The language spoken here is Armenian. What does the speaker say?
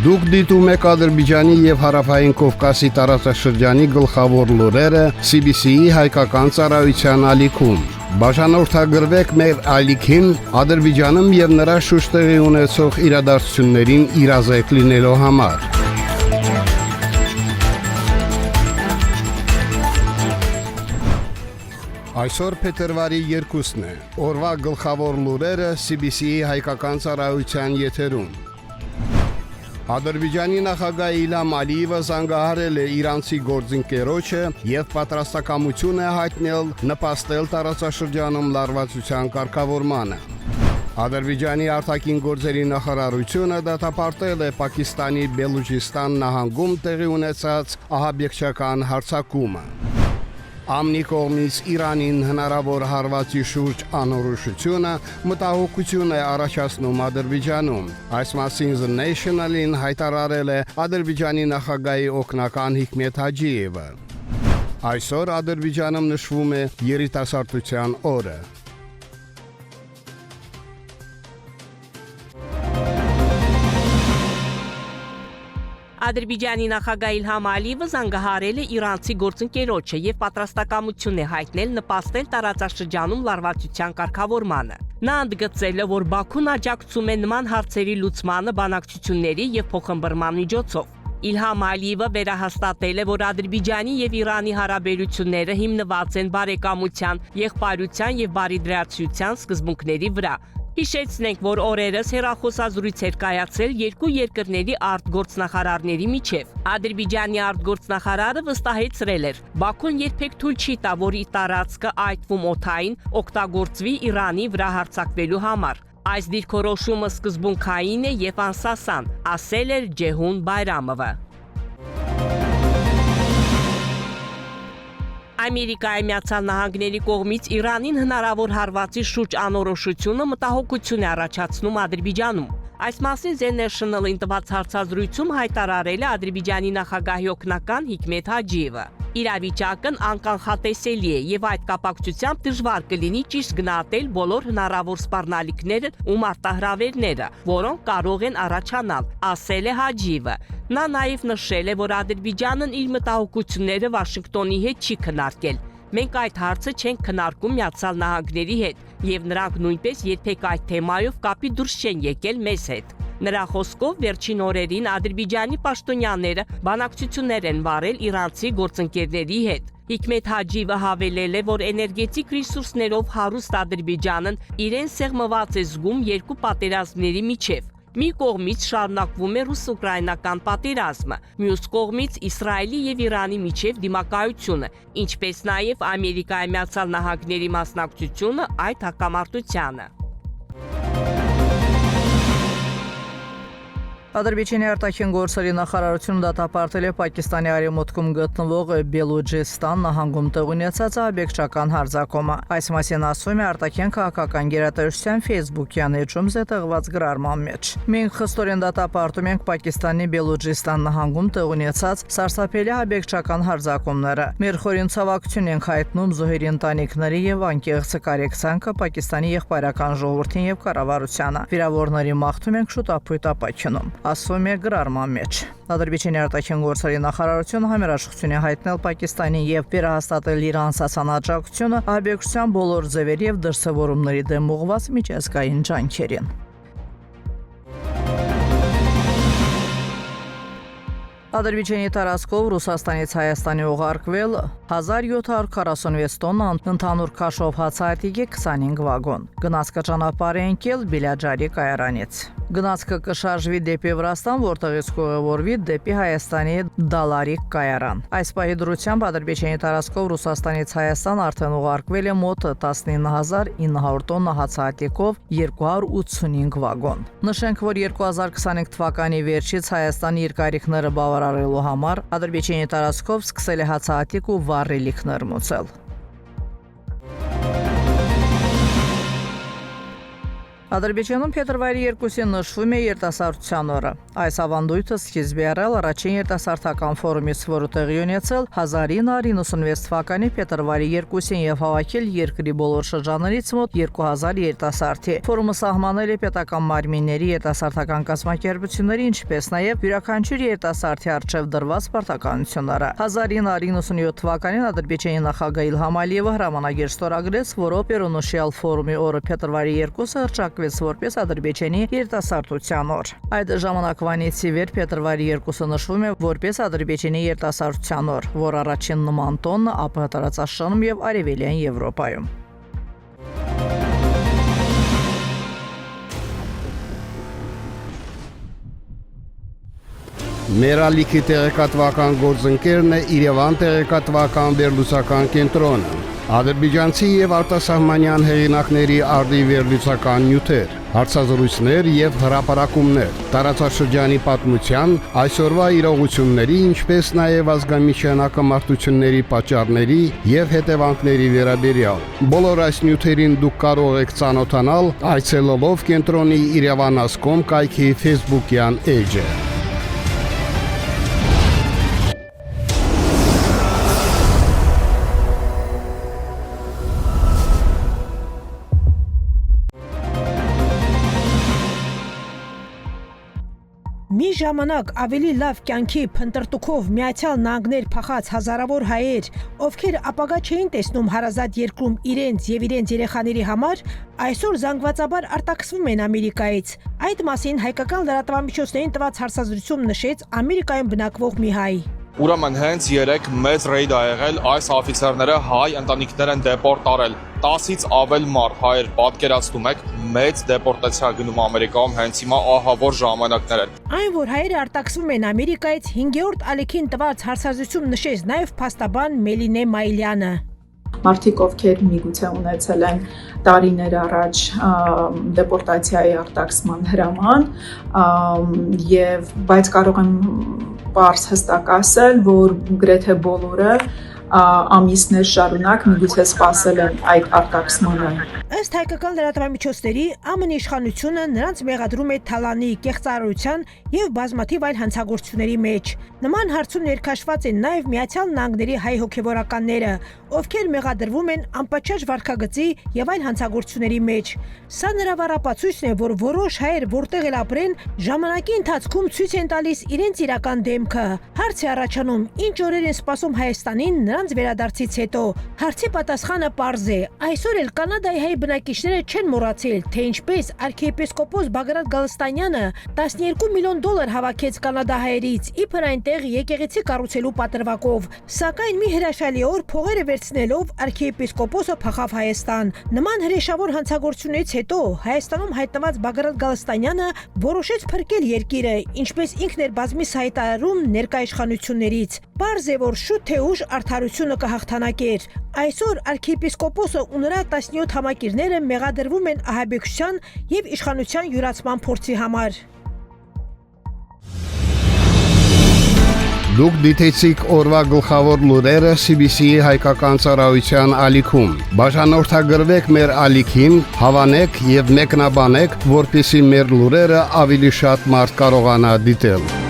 Դուք դիտում եք Ադրբեջանի եւ Հարավային Կովկասի տարածաշրջանի գլխավոր լուրերը CBC-ի հայկական ծառայության ալիքում։ Բաժանորդագրվեք մեր ալիքին Ադրբեջանում եւ նրա շուրջ տեղի ունեցող իրադարձություններին իրազեկ լինելու համար։ Այսօր փետրվարի 2-ն է։ Օրվա գլխավոր լուրերը CBC-ի հայկական ծառայության եթերում։ Ադրբեջանի նախագահ Իլհամ Ալիևը զանգահարել է իրանցի գործընկերոջը եւ պատրաստակամություն է հայտնել նպաստել տարածաշրջանում լարվածության կարգավորմանը։ Ադրբեջանի արտաքին գործերի նախարարությունը դատապարտել է Պակիստանի Բելուջիստան նահանգում տեղի ունեցած ահաբեկչական հարձակումը։ Ամնի կողմից Իրանին հնարավոր հարվածի շուրջ անորոշությունը մտահոգություն է առաջացնում Ադրբեջանում։ Այս մասին The National-ին հայտարարել է Ադրբեջանի նախագահի օգնական Հիկմեթ Հաջիևը։ Այսօր Ադրբեջանում նշվում է երիտասարդության օրը։ Ադրբեջանի նախագահ Իլհամ Ալիևը զանգահարել է իրանցի գործընկերոջը եւ պատրաստակամություն է հայտնել նպաստել տարածաշրջանում լարվածության կարգավորմանը։ Նա ընդգծել է, որ Բաքուն աջակցում է նման հարցերի լուծմանը բանակցությունների եւ փոխհմբռնման միջոցով։ Իլհամ Ալիևը վերահաստատել է, որ Ադրբեջանի եւ Իրանի հարաբերությունները հիմնված են բարեկամության, եղբայրության եւ բարիդրացիության սկզբունքների վրա։ Հիշեցնենք, որ օրերս հեռախոսազրույց էր կայացել երկու երկրների արտգործնախարարների միջև։ Ադրբեջանի արտգործնախարարը վստահեցրել էր, Բաքուն երբեք թույլ չի տա, որ ի տարածքը, այդ թվում օդային, օգտագործվի Իրանի վրա հարձակվելու համար։ Այս դիրքորոշումը սկզբունքային է եւ անսասան, ասել էր Ջեհուն Բայրամովը։ Ամերիկայի Միացյալ Նահանգների կողմից Իրանին հնարավոր հարվածի շուրջ անորոշությունը մտահոգություն է առաջացնում Ադրբեջանում։ Այս մասին The National-ին տված հարցազրույցում հայտարարել է Ադրբեջանի նախագահի օգնական Հիկմեթ Հաջիևը։ Իրավիճակն անկանխատեսելի է եւ այդ կապակցությամբ դժվար կլինի ճիշտ գնահատել բոլոր հնարավոր սպառնալիքները ու մարտահրավերները, որոնք կարող են առաջանալ, ասել է Հաջիևը։ Նա նաեւ նշել է, որ Ադրբեջանն իր մտահոգությունները Վաշինգտոնի հետ չի քննարկել։ Մենք այդ հարցը չենք քննարկում Միացյալ Նահանգների հետ եւ նրանք նույնպես երբեք այդ թեմայով կապի դուրս չեն եկել մեզ հետ։ Նրա խոսքով վերջին օրերին Ադրբեջանի պաշտոնյաները բանակցություններ են վարել իրանցի գործընկերների հետ։ Հիկմեթ Հաջիևը հավելել է, որ էներգետիկ ռեսուրսներով հարուստ Ադրբեջանն իրեն սեղմված է զգում երկու պատերազմների միջև։ Մի կողմից շարունակվում է ռուս-ուկրաինական պատերազմը, մյուս կողմից Իսրայելի եւ Իրանի միջև դիմակայությունը, ինչպես նաեւ Ամերիկայի Միացյալ Նահանգների մասնակցությունը այդ հակամարտությանը։ Ադրբեջանի արտաքին գործերի նախարարությունը դատապարտել է Պակիստանի արևմուտքում գտնվող Բելուջիստան նահանգում տեղի ունեցած ահաբեկչական հարձակումը։ Այս մասին ասում է արտաքին քաղաքական գերատեսչության Facebook-յան էջում զետեղված գրառման մեջ։ Մենք խստորեն դատապարտում ենք Պակիստանի Բելուջիստան նահանգում տեղի ունեցած սարսափելի ահաբեկչական հարձակումները։ Մեր խորին ցավակցություն ենք հայտնում զոհերի ընտանիքների եւ անկեղծ կարեկցանքը Պակիստանի եղբայրական ժողովրդին եւ կառավարությանը։ Վիրավորների մաղթում ենք շուտ ապույտ ապաքինում, ասում է գրառման մեջ։ Ադրբեջանի արտաքին գործերի նախարարությունը համերաշխություն է հայտնել Պակիստանին եւ վերահաստատել իր անսասան աջակցությունը ահաբեկչության բոլոր ձևերի եւ դրսեւորումների դեմ ուղղված միջազգային ջանքերին։ Ադրբեջանի տարածքով Ռուսաստանից Հայաստանի ուղարկվել 1746 տոննա ընդհանուր քաշով հացահատիկի 25 վագոն։ Գնացքը ճանապարհ է ընկել Բիլաջարի կայարանից։ Գնացքը կշարժվի դեպի Վրաստան, որտեղից կուղևորվի դեպի Հայաստանի Դալարիկ կայարան։ Այս պահի դրությամբ Ադրբեջանի տարածքով Ռուսաստանից Հայաստան արդեն ուղարկվել է մոտ 19900 տոննա հացահատիկով 285 վագոն։ Նշենք, որ 2025 թվականի վերջից Հայաստանը իր կարիքները բավարարելու համար Ադրբեջանի տարածքով սկսել է հացահատիկ ու վառելիք ներմուծել։ Ադրբեջանում փետրվարի 2-ին նշվում է երիտասարդության օրը։ Այս ավանդույթը սկիզբ է առել առաջին երիտասարդական ֆորումից, որը տեղի ունեցել 1996 թվականի փետրվարի 2-ին եւ հավաքել երկրի բոլոր շրջաններից մոտ 2000 երիտասարդի։ Ֆորումը սահմանել է պետական մարմինների, երիտասարդական կազմակերպությունների, ինչպես նաեւ յուրաքանչյուր երիտասարդի առջև դրված պարտականությունները։ 1997 թվականին Ադրբեջանի նախագահ Իլհամ Ալիևը հրամանագիր ստորագրեց, որով Պերոնոշիալ ֆորումի օրը փետրվարի 2-ը հռչակվեց որպես Ադրբեջանի երիտասարդության օր։ Այդ ժամանակվանից ի վեր փետրվարի 2-ը նշվում է որպես Ադրբեջանի երիտասարդության օր, որ առաջին նման տոնը ԱՊՀ տարածաշրջանում եւ Արևելյան Եվրոպայում։ Մեր ալիքի տեղեկատվական գործընկերն է Երևան տեղեկատվական վերլուծական կենտրոնը։ Ադրբեջանցի եւ արտասահմանյան հեղինակների արդի վերլուծական նյութեր, հարցազրույցներ եւ հրապարակումներ, տարածաշրջանի պատմության, այսօրվա իրողությունների, ինչպես նաեւ ազգամիջյան ակամարտությունների պատճառների եւ հետևանքների վերաբերյալ։ Բոլոր այս նյութերին դուք կարող եք ծանոթանալ այցելելով կենտրոնի Երևանասկոմ կայքի Facebook-յան էջը։ Մի ժամանակ ավելի լավ կյանքի փնտրտուքով Միացյալ Նահանգներ փախած հազարավոր հայեր, ովքեր ապագա չէին տեսնում հարազատ երկրում իրենց եւ իրենց երեխաների համար, այսօր զանգվածաբար արտաքսվում են Ամերիկայից։ Այդ մասին հայկական լրատվամիջոցներին տված հարցազրույցում նշեց Ամերիկայում բնակվող մի հայ։ Ուրեմն հենց երեք մեծ ռեյդ ա եղել, այս օֆիցերները հայ ընտանիքներ են դեպորտ արել։ 10-ից ավել մարդ հայեր, պատկերացնում եք, մեծ դեպորտացիա գնում Ամերիկայում հենց հիմա ահավոր ժամանակներ են։ Այն, որ հայերը արտաքսվում են Ամերիկայից, 5-րդ ալիքին տված հարցազրույցում նշեց նաև փաստաբան Մելինե Մայլյանը։ Մարդիկ, ովքեր միգուցե ունեցել են տարիներ առաջ դեպորտացիայի արտաքսման հրաման, բայց կարող եմ պարզ հստակ ասել, որ գրեթե բոլորը ամիսներ շարունակ միգուցե սպասել են այդ արտաքսմանը։ Ըստ հայկական լրատվամիջոցների, ԱՄՆ իշխանությունը նրանց մեղադրում է թալանի, կեղծարարության եւ բազմաթիվ այլ հանցագործությունների մեջ։ Նման հարցում ներքաշված են նաեւ Միացյալ Նահանգների հայ հոգեվորականները, ովքեր մեղադրվում են անպատշաճ վարքագծի եւ այլ հանցագործությունների մեջ։ Սա նրա վառապացույցն է, որ որոշ հայեր որտեղ էլ ապրեն, ժամանակի ընթացքում ցույց են տալիս իրենց իրական դեմքը։ Հարց է առաջանում, ինչ օրեր են սպասում Հայաստանին նրանց վերադարձից հետո։ Հարցի պատասխանը պարզ է։ Այսօր էլ Կանադայի հայ բնակիչները չեն մոռացել, թե ինչպես arczepiskopos Բագրատ Գալստանյանը $12 միլիոն հավաքեց կանադահայերից, իբր այնտեղ եկեղեցի կառուցելու պատրվակով։ Սակայն մի հրաշալի օր փողերը վերցնելով arczepiskoposը փախավ Հայաստան։ Նման հրեշավոր հանցագործությունից հետո Հայաստանում հայտնված Բագրատ Գալստանյանը որոշեց փրկել երկիրը, ինչպես ինքն էր բազմիս հայտարարում ներկա իշխանություններից։ Պարզ է, որ շուտ թե ուշ արդարությունը կհաղթանակեր։ Այսօր arczepiskoposը ու նրա 17 համակիրները մեղադրվում են ահաբեկչության եւ իշխանության յուրացման փորձի համար։ Դուք դիտեցիք օրվա գլխավոր լուրերը CBC-ի հայկական ծառայության ալիքում։ Բաժանորդագրվեք մեր ալիքին, հավանեք եւ մեկնաբանեք, որպեսզի մեր լուրերը ավելի շատ մարդ կարողանա դիտել։